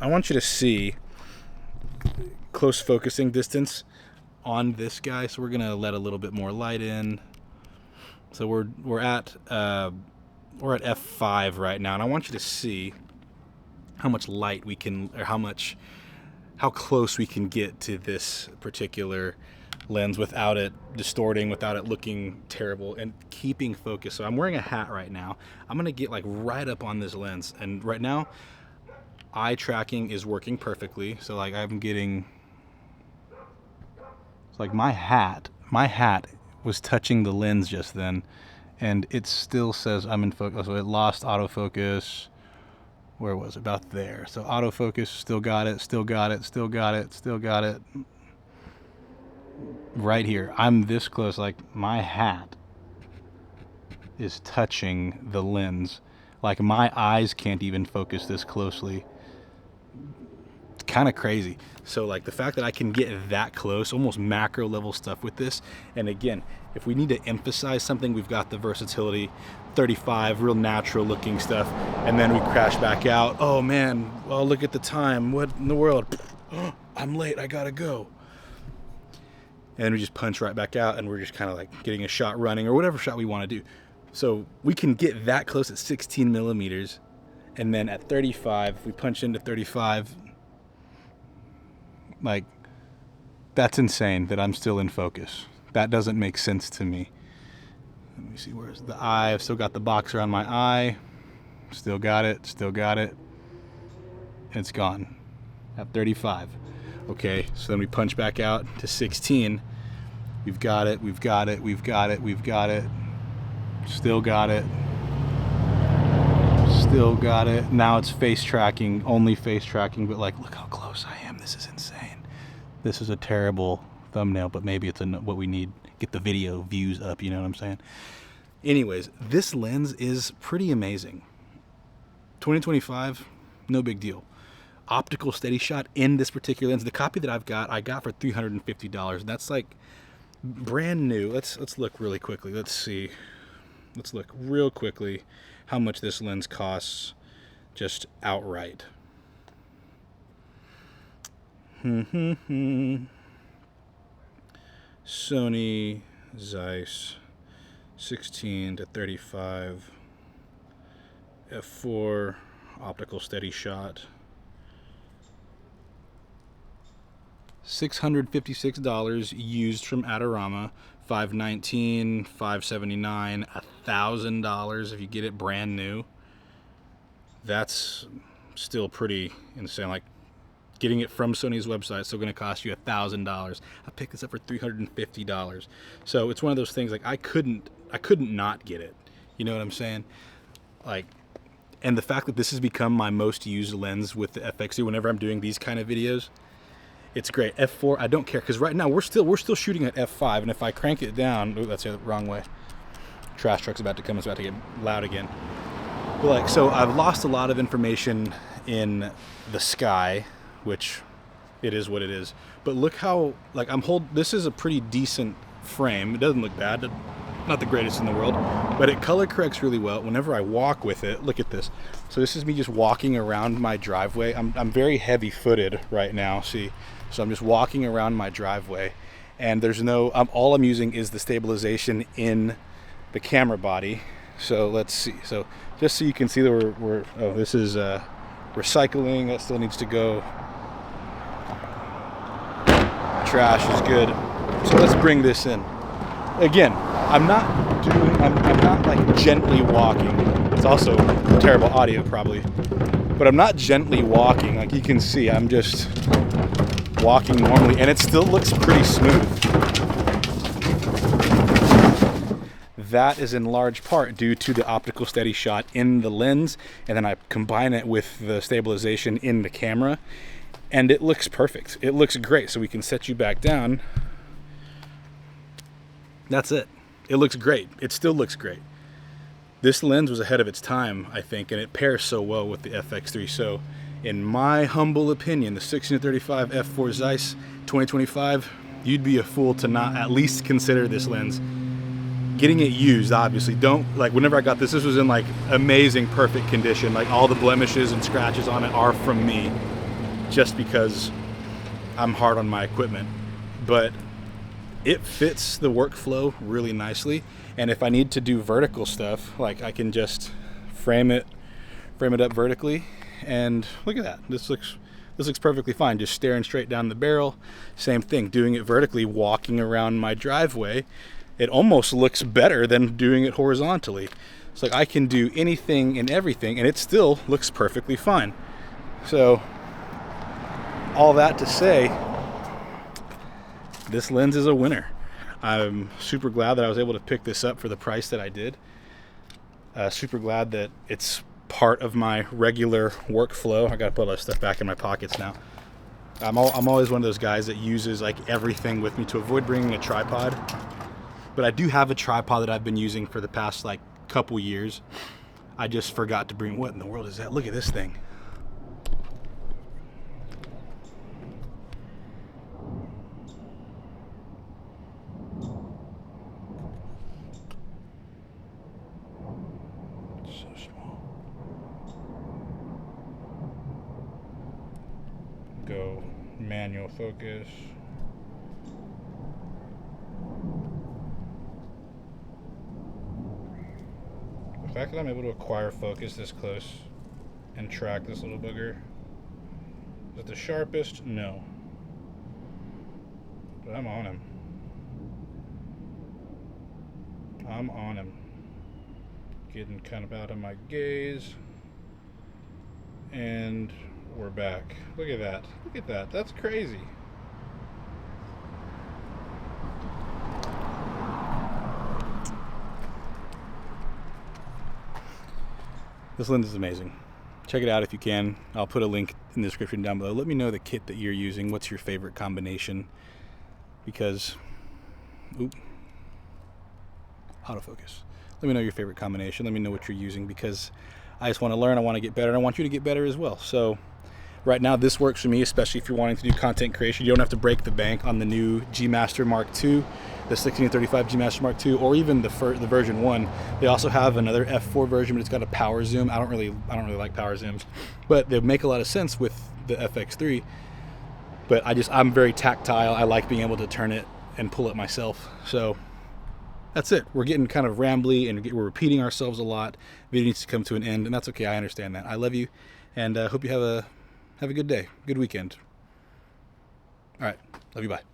I want you to see close focusing distance on this guy. So we're gonna let a little bit more light in. So we're at f5 right now, and I want you to see how much light we can, or how close we can get to this particular lens without it distorting, without it looking terrible, and keeping focus. So I'm wearing a hat right now. I'm gonna get like right up on this lens, and right now eye tracking is working perfectly. So like I'm getting, it's like my hat was touching the lens just then, and it still says I'm in focus. So it lost autofocus. Where was it? About there. So autofocus, still got it, still got it, still got it, still got it. Right here. I'm this close, like my hat is touching the lens. Like my eyes can't even focus this closely. It's kind of crazy. So like the fact that I can get that close, almost macro level stuff with this. And again, if we need to emphasize something, we've got the versatility, 35, real natural looking stuff. And then we crash back out. Oh man, well, look at the time. What in the world? Oh, I'm late, I gotta go. And we just punch right back out, and we're just kind of like getting a shot running or whatever shot we want to do. So we can get that close at 16 millimeters. And then at 35, if we punch into 35, like, that's insane that I'm still in focus. That doesn't make sense to me. Let me see, where's the eye? I've still got the boxer on my eye. Still got it, still got it. It's gone at 35. Okay, so then we punch back out to 16. We've got it, we've got it, we've got it, we've got it. Still got it. Still got it. Now it's face tracking, only face tracking, but like, look how close I am. This is insane. This is a terrible thumbnail, but maybe it's what we need. Get the video views up, you know what I'm saying? Anyways, this lens is pretty amazing. 2025, no big deal. Optical steady shot in this particular lens. The copy that I got for $350. That's like brand new. Let's look really quickly. Let's see. Let's look real quickly how much this lens costs just outright. Sony Zeiss 16 to 35 f4 optical steady shot. $656 used from Adorama, $519, $579, $1,000 if you get it brand new. That's still pretty insane. Like getting it from Sony's website is still going to cost you $1,000. I picked this up for $350. So it's one of those things like I couldn't not get it. You know what I'm saying? Like, and the fact that this has become my most used lens with the FX2 whenever I'm doing these kind of videos. It's great. F4, I don't care, because right now we're still shooting at F5, and if I crank it down, ooh, that's the wrong way. Trash truck's about to come. It's about to get loud again. But like, so I've lost a lot of information in the sky, which it is what it is. But look how, like, this is a pretty decent frame. It doesn't look bad. Not the greatest in the world, but it color corrects really well. Whenever I walk with it, look at this. So this is me just walking around my driveway. I'm very heavy-footed right now, see? So I'm just walking around my driveway, and there's no, all I'm using is the stabilization in the camera body. So let's see. So just so you can see that this is recycling. That still needs to go. Trash is good. So let's bring this in. Again, I'm not like gently walking. It's also terrible audio probably, but I'm not gently walking. Like you can see, I'm just walking normally, and it still looks pretty smooth. That is in large part due to the optical steady shot in the lens, and then I combine it with the stabilization in the camera, and it looks perfect. It looks great. So we can set you back down. That's it. It looks great. It still looks great. This lens was ahead of its time, I think, and it pairs so well with the FX3. So in my humble opinion, the 16-35 f4 Zeiss 2025, you'd be a fool to not at least consider this lens. Getting it used, obviously. Don't, like, whenever I got this was in like amazing, perfect condition. Like all the blemishes and scratches on it are from me. just because I'm hard on my equipment, but it fits the workflow really nicely. And if I need to do vertical stuff, like I can just frame it up vertically, and look at that. This looks perfectly fine. Just staring straight down the barrel. Same thing, doing it vertically, walking around my driveway. It almost looks better than doing it horizontally. It's like I can do anything and everything, and it still looks perfectly fine. So, all that to say, this lens is a winner. I'm super glad that I was able to pick this up for the price that I did. Super glad that it's part of my regular workflow. I gotta put all that stuff back in my pockets now. I'm always one of those guys that uses like everything with me to avoid bringing a tripod. But I do have a tripod that I've been using for the past like couple years. I just forgot to bring. What in the world is that? Look at this thing. So small. Go manual focus. The fact that I'm able to acquire focus this close and track this little booger. Is it the sharpest? No. But I'm on him. I'm on him. Getting kind of out of my gaze. And we're back. Look at that. Look at that. That's crazy. This lens is amazing. Check it out if you can. I'll put a link in the description down below. Let me know the kit that you're using. What's your favorite combination? Because, autofocus. Let me know your favorite combination. Let me know what you're using, because I just want to learn. I want to get better, and I want you to get better as well. So right now this works for me, especially if you're wanting to do content creation. You don't have to break the bank on the new G Master Mark II, the 16-35 G Master Mark II, or even the version 1. They also have another f4 version, but it's got a power zoom. I don't really like power zooms, but they make a lot of sense with the FX3. But I'm very tactile. I like being able to turn it and pull it myself. So that's it. We're getting kind of rambly and we're repeating ourselves a lot. Video needs to come to an end, and that's okay. I understand that. I love you, and hope you have a good day, good weekend. All right. Love you. Bye.